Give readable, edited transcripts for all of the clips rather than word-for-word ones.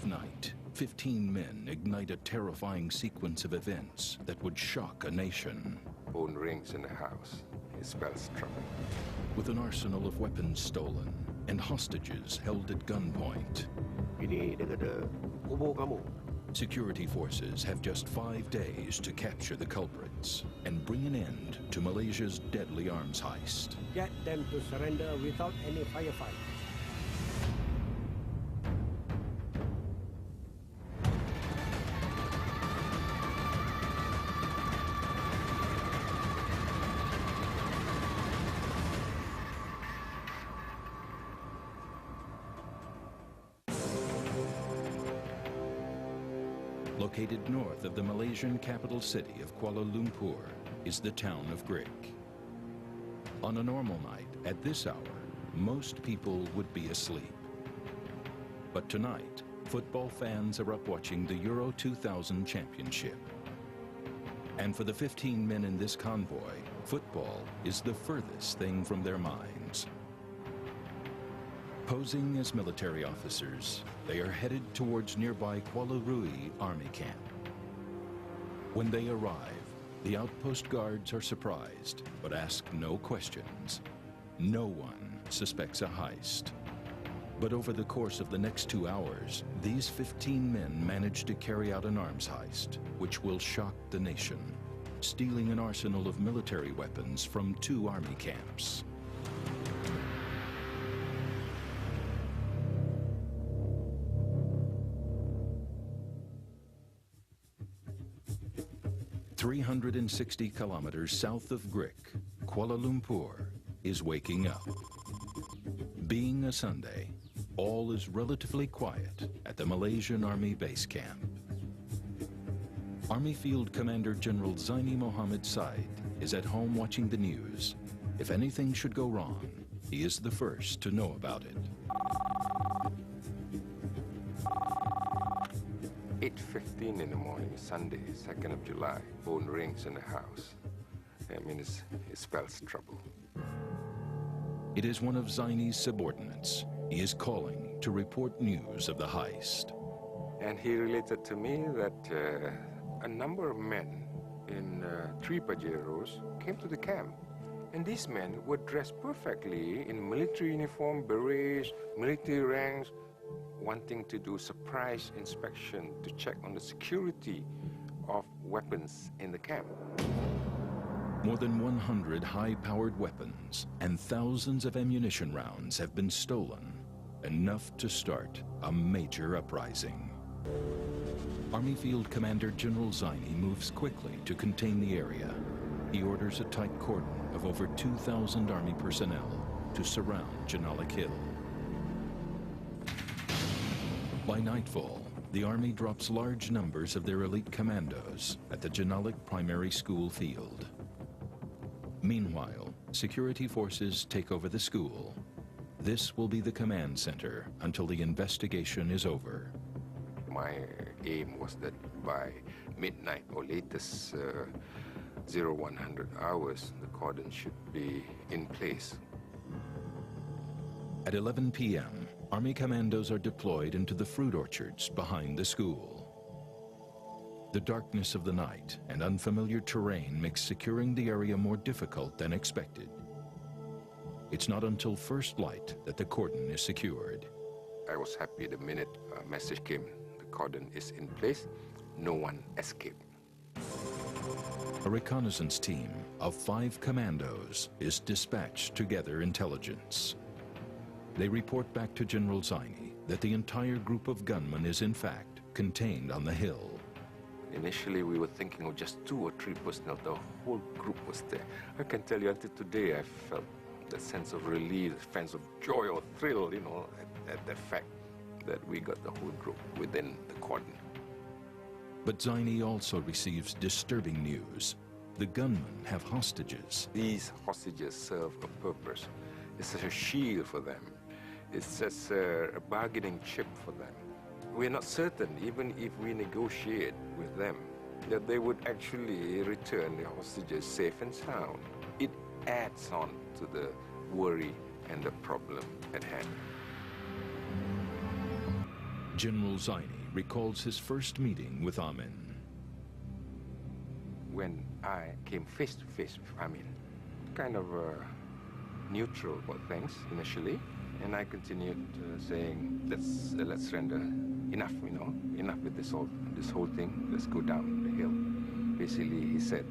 12th night, 15 men ignite a terrifying sequence of events that would shock a nation. Phone rings in the house. It spells trouble. With an arsenal of weapons stolen and hostages held at gunpoint, Ini daripada kubur kamu. security forces have just 5 days to capture the culprits and bring an end to Malaysia's deadly arms heist. Get them to surrender without any firefight. Located north of the Malaysian capital city of Kuala Lumpur is the town of Grik. On a normal night, at this hour, most people would be asleep. But tonight, football fans are up watching the Euro 2000 Championship. And for the 15 men in this convoy, football is the furthest thing from their minds. Posing as military officers, they are headed towards nearby Kuala Rui Army Camp. When they arrive, the outpost guards are surprised, but ask no questions. No one suspects a heist. But over the course of the next 2 hours, these 15 men manage to carry out an arms heist, which will shock the nation, stealing an arsenal of military weapons from 2 army camps. "360 kilometers south of Grik, Kuala Lumpur is waking up. Being a Sunday, all is relatively quiet at the Malaysian Army base camp. Army Field Commander General Zaini Mohammed Said is at home watching the news. If anything should go wrong, he is the first to know about it. 8:15 in the morning, Sunday, 2nd of July. Phone rings in the house. I mean, it spells trouble. It is one of Zaini's subordinates. He is calling to report news of the heist. And he related to me that a number of men in 3 Pajeros came to the camp. And these men were dressed perfectly in military uniform, berets, military ranks, wanting to do surprise inspection to check on the security of weapons in the camp. More than 100 high-powered weapons and thousands of ammunition rounds have been stolen, enough to start a major uprising. Army Field Commander General Zaini moves quickly to contain the area. He orders a tight cordon of over 2,000 Army personnel to surround Janalik Hill. By nightfall, the Army drops large numbers of their elite commandos at the Janalik Primary School field. Meanwhile, security forces take over the school. This will be the command center until the investigation is over. My aim was that by midnight or latest 0100 hours, the cordon should be in place. At 11 p.m., Army commandos are deployed into the fruit orchards behind the school. The darkness of the night and unfamiliar terrain makes securing the area more difficult than expected. It's not until first light that the cordon is secured. I was happy the minute a message came, the cordon is in place, no one escaped. A reconnaissance team of 5 commandos is dispatched to gather intelligence. They report back to General Zaini that the entire group of gunmen is in fact contained on the hill. Initially, we were thinking of just 2 or 3 personnel. The whole group was there. I can tell you, until today, I felt the sense of relief, the sense of joy or thrill, you know, at the fact that we got the whole group within the cordon. But Zaini also receives disturbing news. The gunmen have hostages. These hostages serve a purpose. It's a shield for them. It's just a bargaining chip for them. We're not certain, even if we negotiate with them, that they would actually return the hostages safe and sound. It adds on to the worry and the problem at hand. General Zaini recalls his first meeting with Amin. When I came face to face with Amin, kind of neutral about things initially, and I continued saying, let's surrender. Enough, enough with this whole thing. Let's go down the hill. Basically, he said,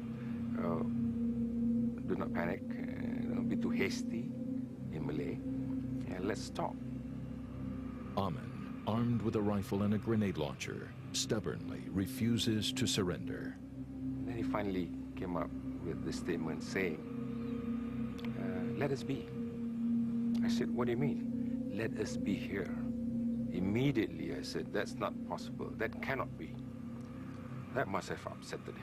do not panic, don't be too hasty in Malay, and let's stop. Amin, armed with a rifle and a grenade launcher, stubbornly refuses to surrender. And then he finally came up with this statement saying, let us be. I said, what do you mean? Let us be here. Immediately I said, that's not possible. That cannot be. That must have upset him.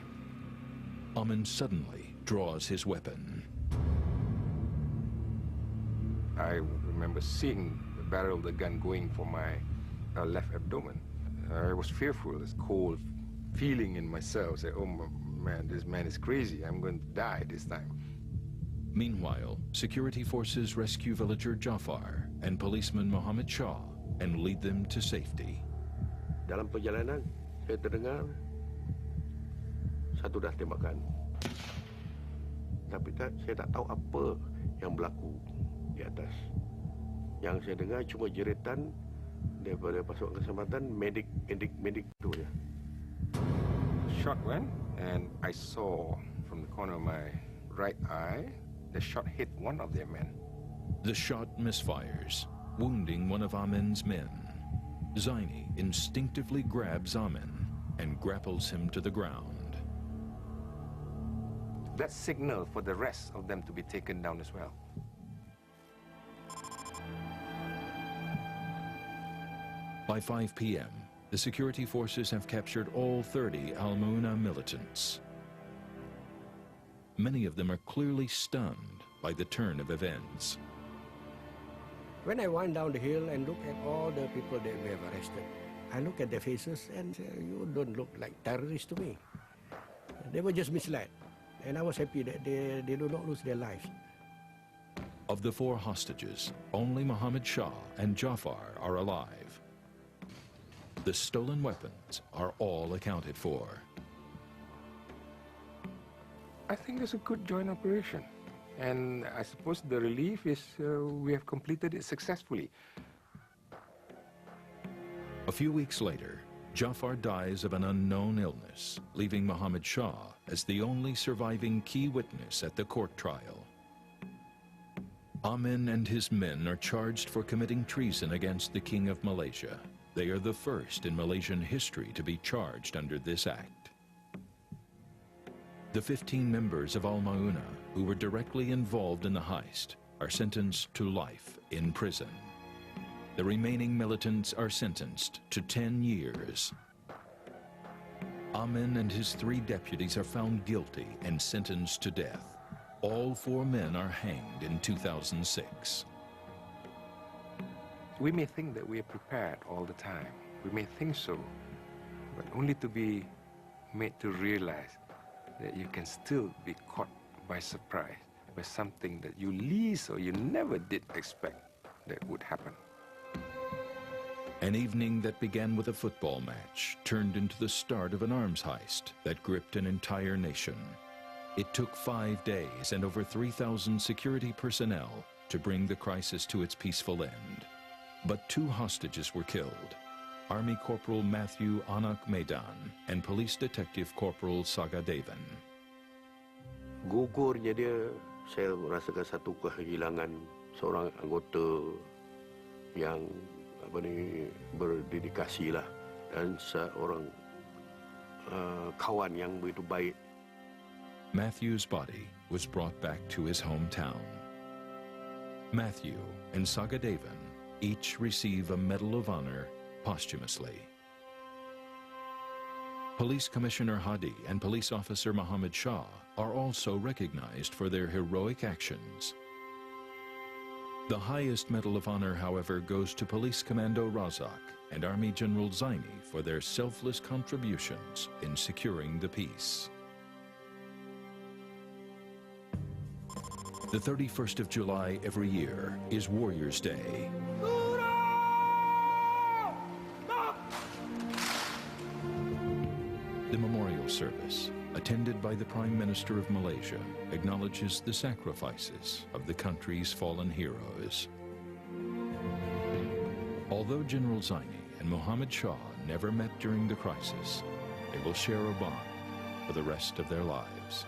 Amin suddenly draws his weapon. I remember seeing the barrel of the gun going for my left abdomen. I was fearful, this cold feeling in myself. Say, oh man, this man is crazy. I'm going to die this time. Meanwhile, security forces rescue villager Jafar and policeman Muhammad Shah and lead them to safety. Dalam perjalanan, saya terdengar satu dah tembakan. Tapi saya tak tahu apa yang berlaku di atas. Yang saya dengar cuma jeritan daripada pasukan keselamatan, medik tu ya. Shot went, and I saw from the corner of my right eye, the shot hit one of their men. The shot misfires, wounding one of Amin's men. Zaini instinctively grabs Amin and grapples him to the ground. That signal for the rest of them to be taken down as well. By 5 p.m., the security forces have captured all 30 Al-maunah militants. Many of them are clearly stunned by the turn of events. When I went down the hill and look at all the people that we have arrested, I look at their faces and say, you don't look like terrorists to me. They were just misled. And I was happy that they do not lose their lives. Of the 4 hostages, only Muhammad Shah and Jafar are alive. The stolen weapons are all accounted for. I think it's a good joint operation. And I suppose the relief is we have completed it successfully. A few weeks later, Jafar dies of an unknown illness, leaving Muhammad Shah as the only surviving key witness at the court trial. Amin and his men are charged for committing treason against the King of Malaysia. They are the first in Malaysian history to be charged under this act. The 15 members of Al-maunah who were directly involved in the heist are sentenced to life in prison. The remaining militants are sentenced to 10 years. Amin and his 3 deputies are found guilty and sentenced to death. All 4 men are hanged in 2006. We may think that we are prepared all the time. We may think so, but only to be made to realize that you can still be caught by surprise by something that you least or you never did expect that would happen. An evening that began with a football match turned into the start of an arms heist that gripped an entire nation. It took 5 days and over 3,000 security personnel to bring the crisis to its peaceful end. But 2 hostages were killed. Army Corporal Matthew Anak Medan and Police Detective Corporal Sagadevan. Gugurnya dia, saya merasakan satu kehilangan seorang anggota yang berdedikasi lah, dan seorang kawan yang begitu baik. Matthew's body was brought back to his hometown. Matthew and Sagadevan each receive a Medal of Honor posthumously. Police Commissioner Hadi and Police Officer Muhammad Shah are also recognized for their heroic actions. The highest Medal of Honor, however, goes to Police Commando Razak and Army General Zaini for their selfless contributions in securing the peace. The 31st of July every year is Warriors' Day. The memorial service, attended by the Prime Minister of Malaysia, acknowledges the sacrifices of the country's fallen heroes. Although General Zaini and Muhammad Shah never met during the crisis, they will share a bond for the rest of their lives.